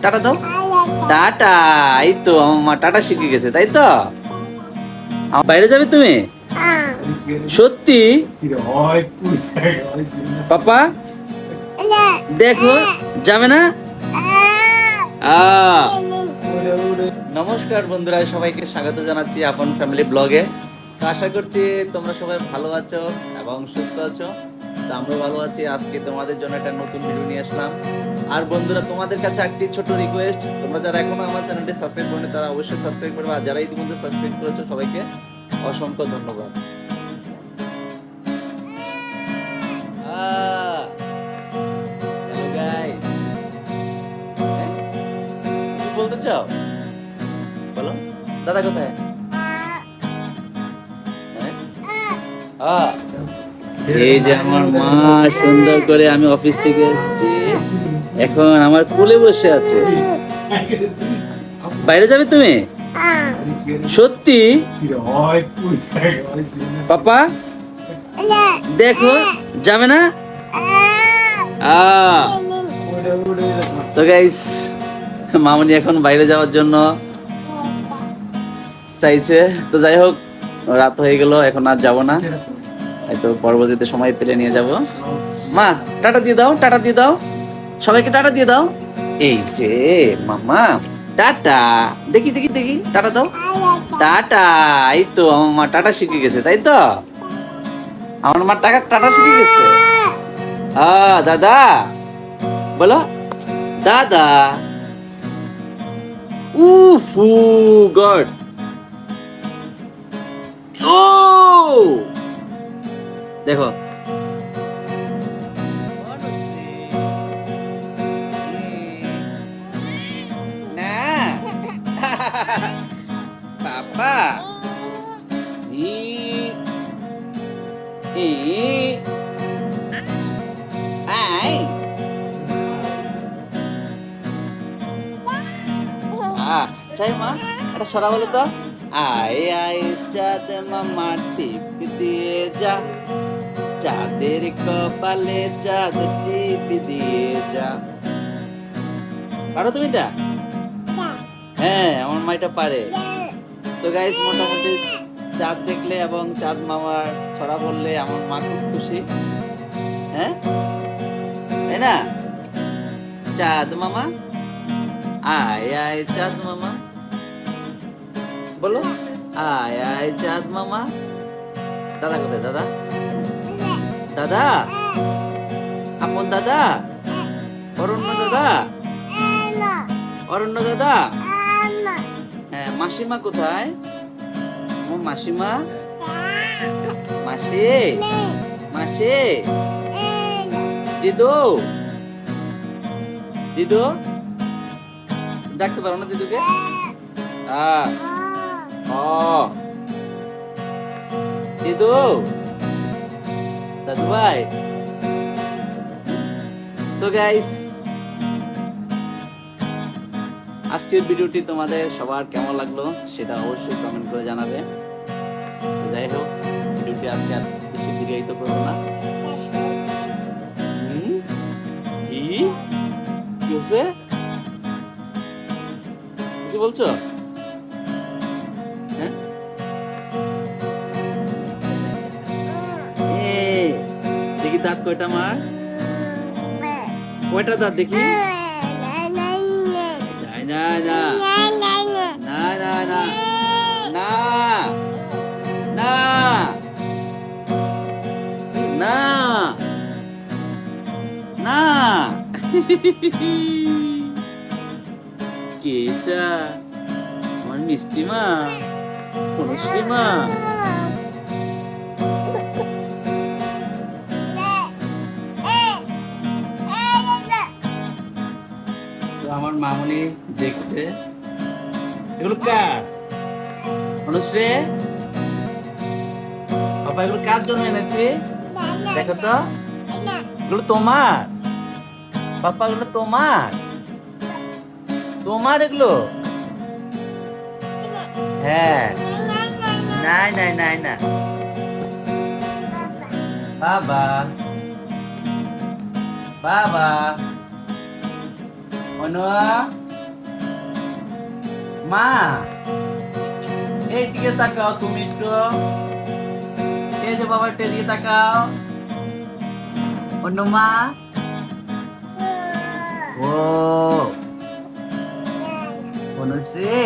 Tata দাও। Tata. এই তো আমার মা টাটা শিখে গেছে, তাই তো? বাইরে যাবে তুমি? সত্যি? পাপা দেখো, যাবে না? নমস্কার বন্ধুরা, সবাইকে স্বাগত জানাচ্ছি আপন ফ্যামিলি ব্লগে। তো আশা করছি তোমরা সবাই ভালো আছো এবং সুস্থ আছো। তো আমরা ভালো আছি। আজকে তোমাদের জন্য একটা নতুন ভিডিও নিয়ে আসলাম। আর বন্ধুরা, তোমাদের কাছে একটি ছোট রিকোয়েস্ট, তোমরা যারা এখনো আমার চ্যানেলটি সাবস্ক্রাইব করোনি তারা অবশ্যই সাবস্ক্রাইব করবে। আর যারা ইতিমধ্যে সাবস্ক্রাইব করেছো সবাইকে অসংখ্য ধন্যবাদ। হ্যালো গাইস, কিছু বলতে চাও? বলো। দাদা কোথায়? এই যে আমার মা, সুন্দর করে আমি অফিস থেকে এসেছি, এখন আমার কোলে বসে আছে। বাইরে যাবে তুমি? সত্যি? পাপা দেখো, যাবে না? তো গাইস, মামনি এখন বাইরে যাওয়ার জন্য চাইছে। তো যাই হোক, রাত হয়ে গেল, এখন আর যাবো না, হয়তো পরবর্তীতে সময় পেলে নিয়ে যাব। মা টাটা দিয়ে দাও, টাটা দিয়ে দাও, সবাইকে টাটা দিয়ে দাও। এই যে মামা, টাটা। দেখি দেখি দেখি, টাটা দাও। টাটা। এই তো আমার মা টাটা শিখে গেছে, তাই তো? আমার মা টাটা শিখে গেছে। দাদা বলো, দাদা। UFO god. ও দেখো, না পাপা ই ই আই চাই মা, এটা সরা বলো তো। আয় আয় চাঁদ মামা টিপ দিয়ে যা, চাঁদের কপালে চাঁদ টিপ দিয়ে যা। পারো তুমি এটা? হ্যাঁ, আমার মা এটা পারে। তো গাইস, মোটামুটি চাঁদ দেখলে এবং চাঁদ মামার ছড়া বললে আমার মা খুব খুশি। হ্যাঁ, তাই না? চাঁদ মামা, আয় আয় চাঁদ মামা, বলো। আয় আয় চাঁদ মামা। দাদা কোথায়? দাদা, দাদা, আপন দাদা, অরণ্য দাদা, অরণ্য দাদা। হ্যাঁ, মাসিমা কোথায়? আমার মাসিমা, মাসি, মাসি, দিদু, দিদু। ডাকতে পারো না দিদুকে? দিদু, দাদু ভাই। তো গাইস, আজকের ভিডিওটি তোমাদের সবার কেমন লাগলো সেটা অবশ্যই কমেন্ট করে জানাবে। যাই হোক, ভিডিওটি আজকে আর বেশি দীর্ঘায়িত করবো না। কি হয়েছে? কিছু বলছো? হ্যাঁ, দেখি দাঁত কয়টা আমার? কয়টা দাঁত দেখি? না না না না না না না না না। কে এটা? আমার মিষ্টি মা, অনুশ্রী মা। আমার মামনি দেখছে। এগুলো কার? অনুশ্রী, বাবা এগুলো কার জন্য এনেছি? দেখো তো, এগুলো তোমার? পাপা এগুলো তোমার? তোমার এগুলো? হ্যাঁ। নাই নাই নাই না। বাবা, বাবা, অনুয়া মা এই দিকে তাকাও তুমি একটু, এই যে বাবা একটু এদিকে তাকাও। অন্য মা ও অনুশ্রী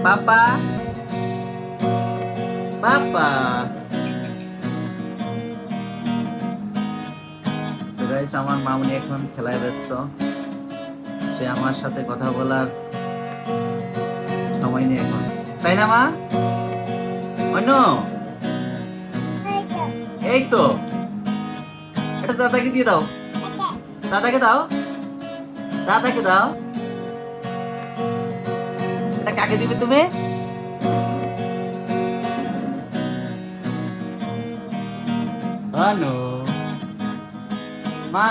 পাপা পাপা। তো গাইস আমার মামুনি এখন খেলায় ব্যস্ত, সে আমার সাথে কথা বলার সময় নেই এখন, তাই না মা? অন্য এই তো এটা দাদাকে দিয়ে দাও, দাদাকে দাও, দাদাকে দাও। এটা কাকে দিবে তুমি? আনো মা।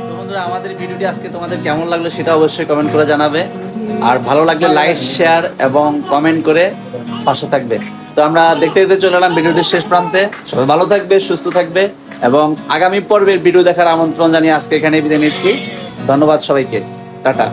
তো বন্ধুরা আমাদের ভিডিওটি আজকে তোমাদের কেমন লাগলো সেটা অবশ্যই কমেন্ট করে জানাবে, আর ভালো লাগলে লাইক শেয়ার এবং কমেন্ট করে পাশে থাকবে। তো আমরা দেখতে দেখতে চলে এলাম ভিডিওটির শেষ প্রান্তে। সবাই ভালো থাকবে, সুস্থ থাকবে এবং আগামী পর্বের ভিডিও দেখার আমন্ত্রণ জানিয়ে আজকে এখানে বিদায় নিচ্ছি। ধন্যবাদ সবাইকে, টাটা।